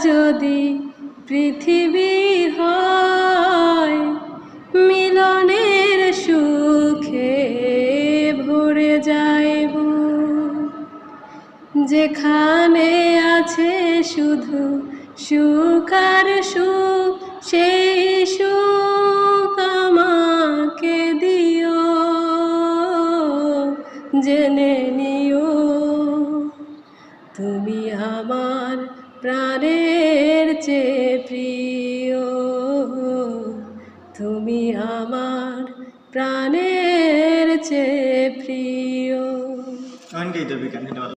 যদি পৃথিবী হয়, মিলনের সুখে ভরে যাইব। যেখানে আছে শুধু সুখ আর সুখ, সেই সুখ আমাকে দিও। জেনে নিও তুমি আমার প্রাণের চেয়ে প্রিয়, তুমি আমার প্রাণের চেয়ে প্রিয়।